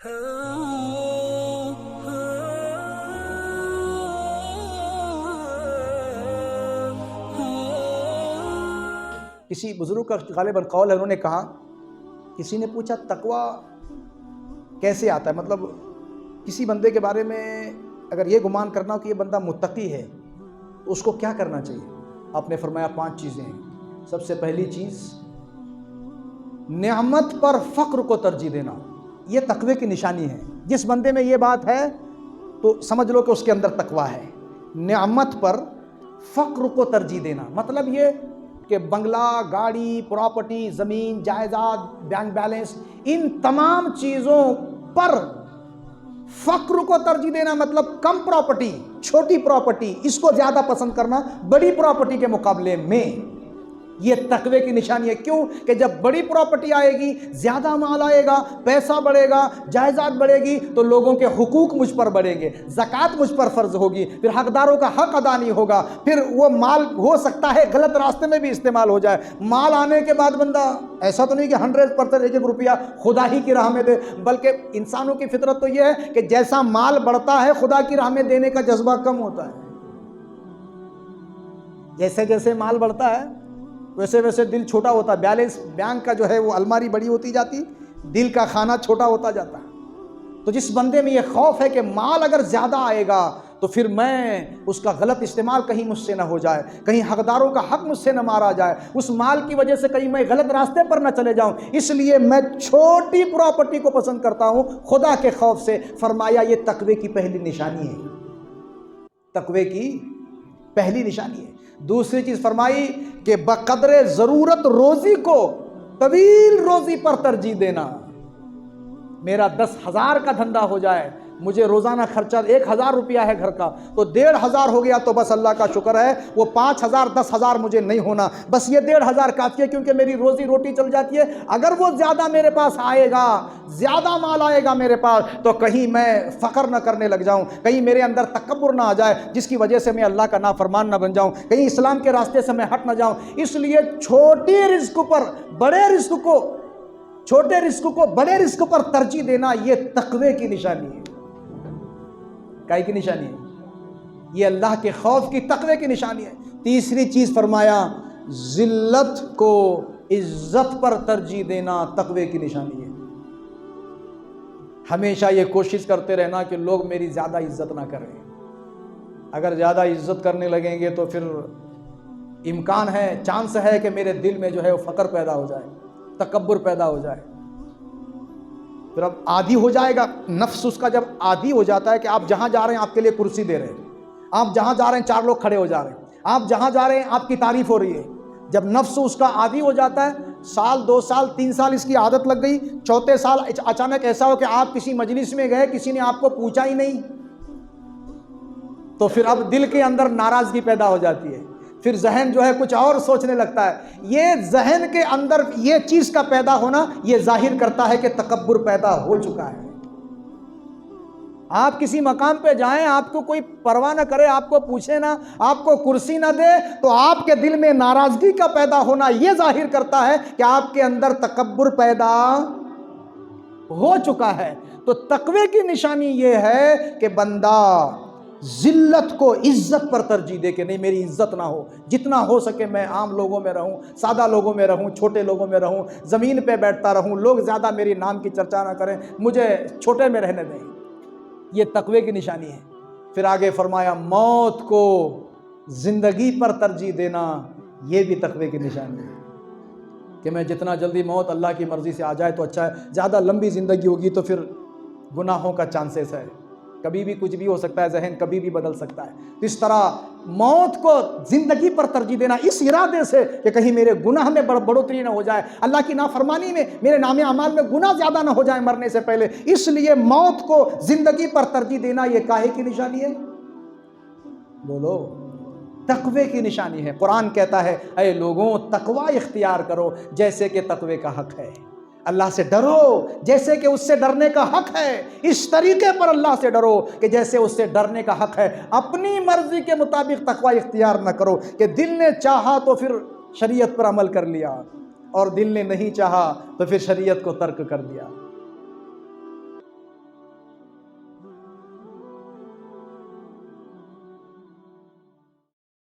किसी बुजुर्ग का गालिबन कौल है, उन्होंने कहा, किसी ने पूछा तकवा कैसे आता है, मतलब किसी बंदे के बारे में अगर ये गुमान करना हो कि ये बंदा मुत्तकी है तो उसको क्या करना चाहिए। आपने फरमाया 5 चीज़ें हैं। सबसे पहली चीज़, नेमत पर फ़क्र को तरजीह देना, ये तकवे की निशानी है। जिस बंदे में ये बात है तो समझ लो कि उसके अंदर तकवा है। नेमत पर फ़क्र को तरजीह देना मतलब ये कि बंगला, गाड़ी, प्रॉपर्टी, ज़मीन, जायदाद, बैंक बैलेंस, इन तमाम चीज़ों पर फ़क्र को तरजीह देना मतलब कम प्रॉपर्टी, छोटी प्रॉपर्टी, इसको ज़्यादा पसंद करना बड़ी प्रॉपर्टी के मुकाबले में। ये तकवे की निशानी है। क्यों? कि जब बड़ी प्रॉपर्टी आएगी, ज़्यादा माल आएगा, पैसा बढ़ेगा, जायदाद बढ़ेगी, तो लोगों के हुकूक मुझ पर बढ़ेंगे, ज़कात मुझ पर फ़र्ज होगी, फिर हकदारों का हक अदा नहीं होगा, फिर वो माल हो सकता है गलत रास्ते में भी इस्तेमाल हो जाए। माल आने के बाद बंदा ऐसा तो नहीं कि 100% एक रुपया खुदा ही की राह में दे, बल्कि इंसानों की फितरत तो यह है कि जैसा माल बढ़ता है खुदा की राह में देने का जज्बा कम होता है। जैसे जैसे माल बढ़ता है वैसे वैसे दिल छोटा होता है। बैलेंस बैंक का जो है वो अलमारी बड़ी होती जाती, दिल का खाना छोटा होता जाता है। तो जिस बंदे में ये खौफ है कि माल अगर ज़्यादा आएगा तो फिर मैं उसका गलत इस्तेमाल कहीं मुझसे ना हो जाए, कहीं हकदारों का हक मुझसे न मारा जाए, उस माल की वजह से कहीं मैं गलत रास्ते पर न चले जाऊं, इसलिए मैं छोटी प्रॉपर्टी को पसंद करता हूं खुदा के खौफ से। फरमाया ये तकवे की पहली निशानी है, तकवे की पहली निशानी है। दूसरी चीज़ फरमाई कि बकदरे ज़रूरत रोज़ी को तवील रोज़ी पर तरजीह देना। मेरा 10,000 का धंधा हो जाए, मुझे रोज़ाना खर्चा 1,000 रुपया है घर का, तो 1,500 हो गया तो बस अल्लाह का शुक्र है। वो 5,000 10,000 मुझे नहीं होना, बस ये 1,500 काफ़ी है, क्योंकि मेरी रोज़ी रोटी चल जाती है। अगर वो ज़्यादा मेरे पास आएगा, ज़्यादा माल आएगा मेरे पास, तो कहीं मैं फ़ख्र न करने लग जाऊँ, कहीं मेरे अंदर तकब्बुर ना आ जाए जिसकी वजह से मैं अल्लाह का नाफरमान ना बन जाऊँ, कहीं इस्लाम के रास्ते से मैं हट ना जाऊँ। इसलिए छोटी रिस्क पर बड़े रिस्क को, छोटे रिस्क को बड़े रिस्क पर तरजीह देना, ये तकवे की निशानी है। काय की निशानी है? ये अल्लाह के खौफ की, तकवे की निशानी है। तीसरी चीज फरमाया, जिल्लत को इज्जत पर तरजीह देना तकवे की निशानी है। हमेशा ये कोशिश करते रहना कि लोग मेरी ज्यादा इज्जत ना करें। अगर ज्यादा इज्जत करने लगेंगे तो फिर इम्कान है, चांस है कि मेरे दिल में जो है वो फकर पैदा हो जाए, तकब्बुर पैदा हो जाए। फिर अब आदी हो जाएगा नफ्स उसका। जब आदी हो जाता है कि आप जहां जा रहे हैं आपके लिए कुर्सी दे रहे हैं, आप जहां जा रहे हैं 4 लोग खड़े हो जा रहे हैं, आप जहां जा रहे हैं आपकी तारीफ हो रही है, जब नफ्स उसका आदी हो जाता है, साल 2 साल 3 साल इसकी आदत लग गई, चौथे साल अचानक ऐसा हो कि आप किसी मजलिस में गए, किसी ने आपको पूछा ही नहीं, तो फिर अब दिल के अंदर नाराजगी पैदा हो जाती है। फिर जहन जो है कुछ और सोचने लगता है। ये जहन के अंदर ये चीज का पैदा होना, ये जाहिर करता है कि तकब्बुर पैदा हो चुका है। आप किसी मकाम पे जाएं, आपको कोई परवाह ना करे, आपको पूछे ना, आपको कुर्सी ना दे, तो आपके दिल में नाराजगी का पैदा होना ये जाहिर करता है कि आपके अंदर तकब्बुर पैदा हो चुका है। तो तकवे की निशानी ये है कि बंदा जिल्लत को इज्जत पर तरजीह दे के नहीं, मेरी इज्जत ना हो, जितना हो सके मैं आम लोगों में रहूं, सादा लोगों में रहूं, छोटे लोगों में रहूं, ज़मीन पे बैठता रहूं, लोग ज़्यादा मेरी नाम की चर्चा ना करें, मुझे छोटे में रहने दें। ये तकवे की निशानी है। फिर आगे फरमाया, मौत को ज़िंदगी पर तरजीह देना, ये भी तकवे की निशानी है कि मैं जितना जल्दी मौत अल्लाह की मर्ज़ी से आ जाए तो अच्छा है। ज़्यादा लंबी ज़िंदगी होगी तो फिर गुनाहों का चांसेस है, कभी भी कुछ भी हो सकता है, जहन कभी भी बदल सकता है। तो इस तरह मौत को जिंदगी पर तरजीह देना इस इरादे से कि कहीं मेरे गुनाह में बढ़ोतरी ना हो जाए, अल्लाह की नाफरमानी में मेरे नामे अमाल में गुनाह ज्यादा ना हो जाए मरने से पहले, इसलिए मौत को जिंदगी पर तरजीह देना ये काहे की निशानी है? बोलो, तकवे की निशानी है। कुरान कहता है, ऐ लोगों तकवा इख्तियार करो जैसे कि तकवे का हक है। अल्लाह से डरो जैसे कि उससे डरने का हक है। इस तरीके पर अल्लाह से डरो कि जैसे उससे डरने का हक है। अपनी मर्जी के मुताबिक तकवा इख्तियार न करो कि दिल ने चाहा तो फिर शरीयत पर अमल कर लिया और दिल ने नहीं चाहा तो फिर शरीयत को तर्क कर दिया।